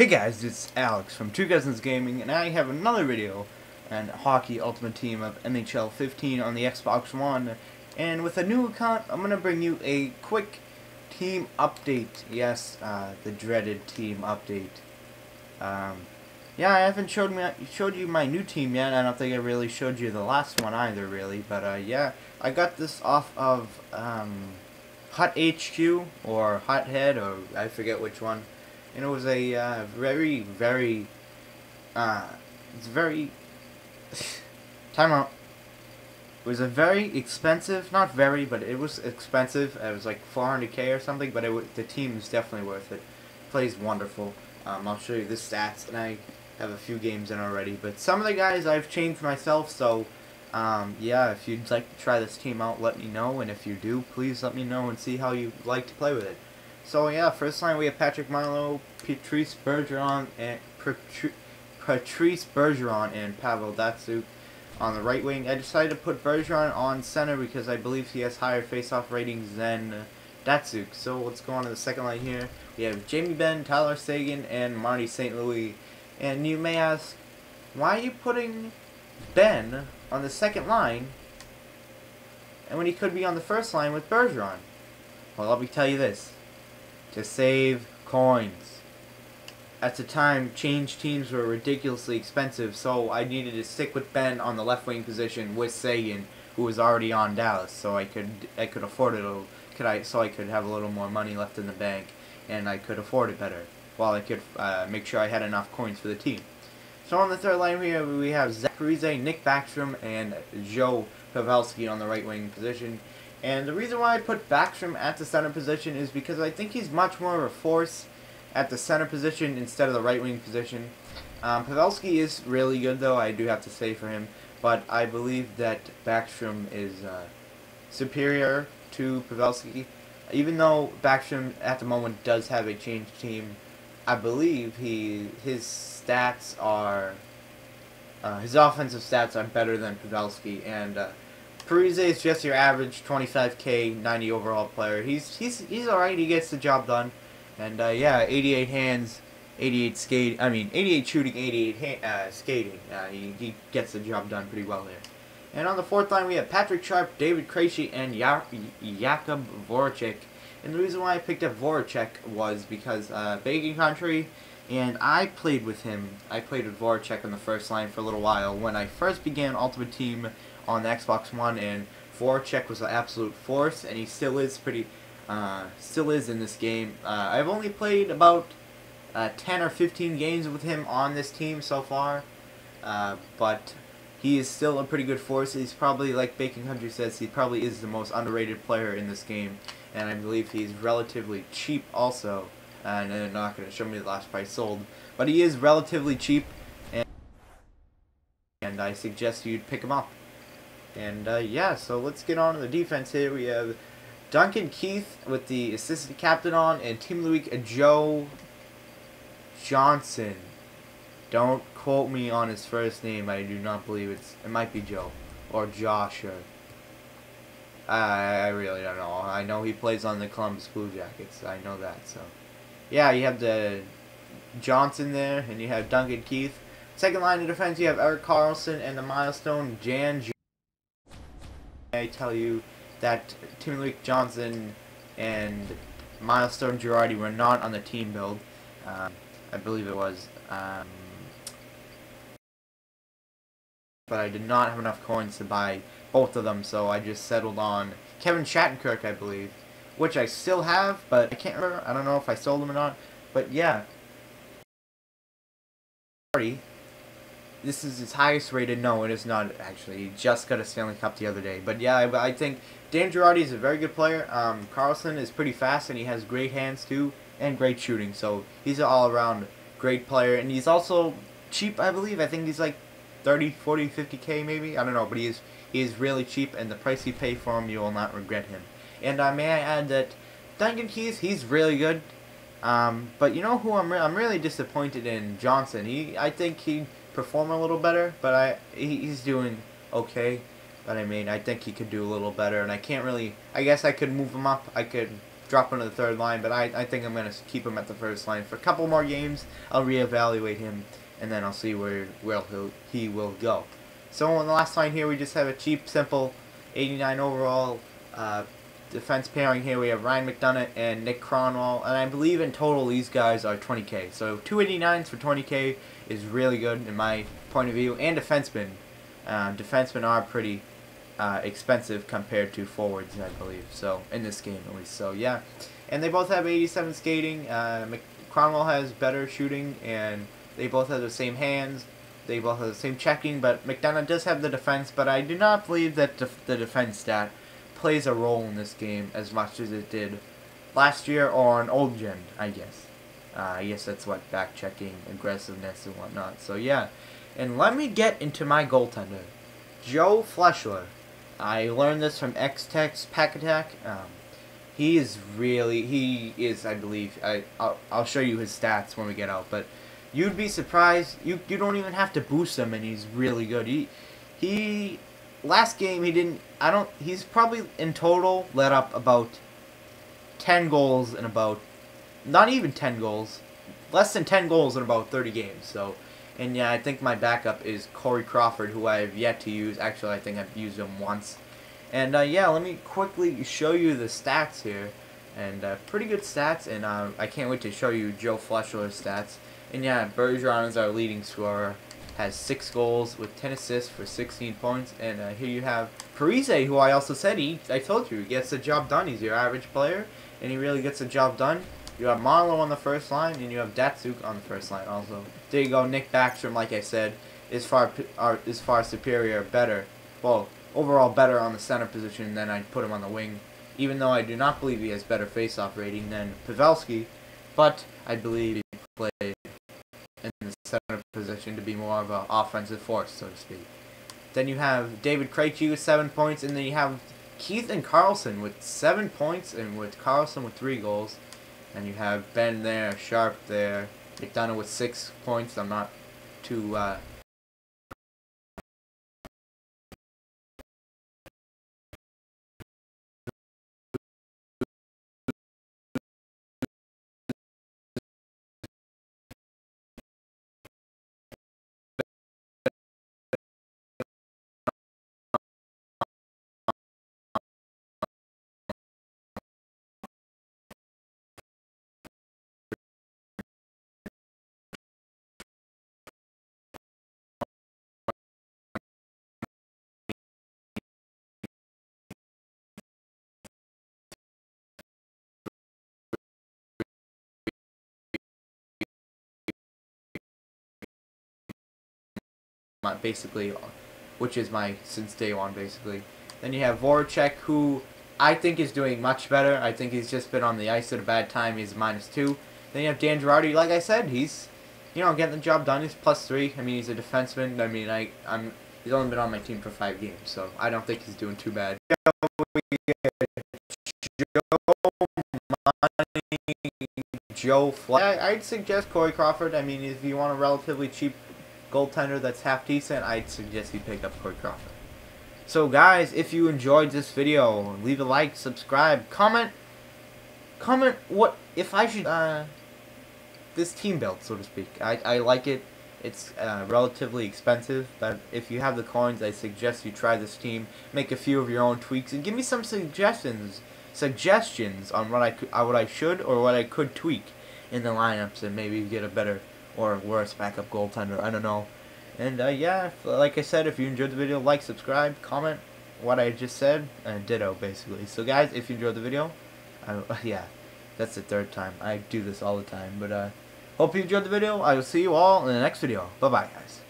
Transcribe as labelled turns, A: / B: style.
A: Hey guys, it's Alex from Two Cousins Gaming, and I have another video on Hockey Ultimate Team of NHL 15 on the Xbox One. And with a new account, I'm going to bring you a quick team update. Yes, the dreaded team update. Yeah, I haven't showed you my new team yet. I don't think I really showed you the last one either, really. But yeah, I got this off of Hut HQ or Hut Head, or I forget which one. And it was a very it's very time out. It was a very expensive, not very, but it was expensive. It was like 400k or something, but the team is definitely worth it. Plays wonderful. I'll show you the stats, and I have a few games in already. But some of the guys I've changed myself, so yeah, if you'd like to try this team out, let me know. And if you do, please let me know and see how you like to play with it. So yeah, first line we have Patrick Marleau, Patrice Bergeron, and Pavel Datsyuk on the right wing. I decided to put Bergeron on center because I believe he has higher face-off ratings than Datsyuk. So let's go on to the second line here. We have Jamie Benn, Tyler Seguin, and Marty St. Louis. And you may ask, why are you putting Ben on the second line and when he could be on the first line with Bergeron? Well, let me tell you this. To save coins. At the time, change teams were ridiculously expensive, so I needed to stick with Ben on the left wing position with Sagan, who was already on Dallas, so I could afford it. So I could have a little more money left in the bank, and I could afford it better, while I could make sure I had enough coins for the team. So on the third line here, we have Zach Parise, Nick Backstrom, and Joe Pavelski on the right wing position. And the reason why I put Backstrom at the center position is because I think he's much more of a force at the center position instead of the right wing position. Pavelski is really good, though, I do have to say for him. But I believe that Backstrom is superior to Pavelski. Even though Backstrom at the moment does have a changed team, I believe his stats are his offensive stats are better than Pavelski. And Parise is just your average 25k, 90 overall player. He's alright. He gets the job done, and yeah, 88 hands, 88 shooting, 88 skating. He gets the job done pretty well there. And on the fourth line we have Patrick Sharp, David Krejci, and Jakub Voracek. And the reason why I picked up Voracek was because Bacon Country, and I played with him. I played with Voracek on the first line for a little while when I first began Ultimate Team on the Xbox One, and Voracek was an absolute force, and he still is in this game. I've only played about 10 or 15 games with him on this team so far, but he is still a pretty good force. He's probably, like Bacon Country says, he probably is the most underrated player in this game, and I believe he's relatively cheap also. And they're not going to show me the last price sold, but he is relatively cheap, and I suggest you'd pick him up. And yeah, so let's get on to the defense here. We have Duncan Keith with the assistant captain on, and Team of the Week Joe Johnson. Don't quote me on his first name. I do not believe it might be Joe or Josh, or I really don't know. I know he plays on the Columbus Blue Jackets. I know that. So yeah, you have the Johnson there, and you have Duncan Keith. Second line of defense, you have Eric Carlson and the milestone Jan. I tell you that Team of the Week Johnson and Milestone Girardi were not on the team build. I believe it was. But I did not have enough coins to buy both of them, so I just settled on Kevin Shattenkirk, I believe. Which I still have, but I can't remember. I don't know if I sold them or not. But yeah. This is his highest rated. No, it is not actually. He just got a Stanley Cup the other day. But yeah, I think Dan Girardi is a very good player. Carlson is pretty fast, and he has great hands too, and great shooting. So he's an all-around great player, and he's also cheap, I believe. I think he's like 30, 40, 50k maybe. I don't know, but he is really cheap, and the price you pay for him, you will not regret him. And may I add that Duncan Keith, he's really good. But you know who I'm really disappointed in? Johnson. I think he perform a little better, but he's doing okay. But I mean, I think he could do a little better, and I can't really. I guess I could move him up. I could drop him to the third line, but I think I'm going to keep him at the first line for a couple more games. I'll reevaluate him, and then I'll see where he will go. So on the last line here, we just have a cheap, simple 89 overall defense pairing here. We have Ryan McDonough and Nick Cronwall, and I believe in total these guys are 20K. So 289s for 20K is really good in my point of view. And defensemen. Defensemen are pretty expensive compared to forwards, I believe. So in this game at least. So yeah, and they both have 87 skating. Cronwall has better shooting, and they both have the same hands. They both have the same checking, but McDonough does have the defense. But I do not believe that the defense stat plays a role in this game as much as it did last year or on old gen, I guess. I guess that's what back checking, aggressiveness, and whatnot. So yeah, and let me get into my goaltender, Joe Fleshler. I learned this from X-Tech's Pack Attack. He is, I believe, I'll show you his stats when we get out, but you'd be surprised. You don't even have to boost him, and he's really good. He last game he's probably in total let up about 10 goals in about, not even 10 goals, less than 10 goals in about 30 games. So, and yeah, I think my backup is Corey Crawford, who I have yet to use. Actually, I think I've used him once. And yeah, let me quickly show you the stats here. And pretty good stats, and I can't wait to show you Joe Fleshler's stats. And yeah, Bergeron is our leading scorer, has 6 goals with 10 assists for 16 points. And here you have Parise, who I also said I told you, he gets the job done. He's your average player, and he really gets the job done. You have Marlowe on the first line, and you have Datsuk on the first line also. There you go. Nick Backstrom, like I said, is far superior, better. Well, overall better on the center position than I'd put him on the wing. Even though I do not believe he has better face-off rating than Pavelski, but I believe he plays in the center position to be more of an offensive force, so to speak. Then you have David Krejci with 7 points, and then you have Keith and Carlson with 7 points, and with Carlson with 3 goals. And you have Ben there, Sharp there, McDonough with 6 points. I'm not too basically, which is my since day one basically. Then you have Voracek, who I think is doing much better. I think he's just been on the ice at a bad time. He's -2. Then you have Dan Girardi. Like I said, he's getting the job done. He's +3. I mean, he's a defenseman. I mean, he's only been on my team for 5 games, so I don't think he's doing too bad. Joe Fleshler. I'd suggest Corey Crawford. I mean, if you want a relatively cheap goaltender that's half decent, I'd suggest you pick up Corey Crawford. So guys, if you enjoyed this video, leave a like, subscribe, comment what if I should this team build, so to speak. I like it. It's relatively expensive, but if you have the coins, I suggest you try this team, make a few of your own tweaks, and give me some suggestions on what I should or what I could tweak in the lineups, and maybe get a better or worse backup goaltender. I don't know. And yeah, like I said, if you enjoyed the video, like, subscribe, comment what I just said, and ditto basically. So guys, if you enjoyed the video, yeah, that's the 3rd time. I do this all the time, but hope you enjoyed the video. I will see you all in the next video. Bye bye, guys.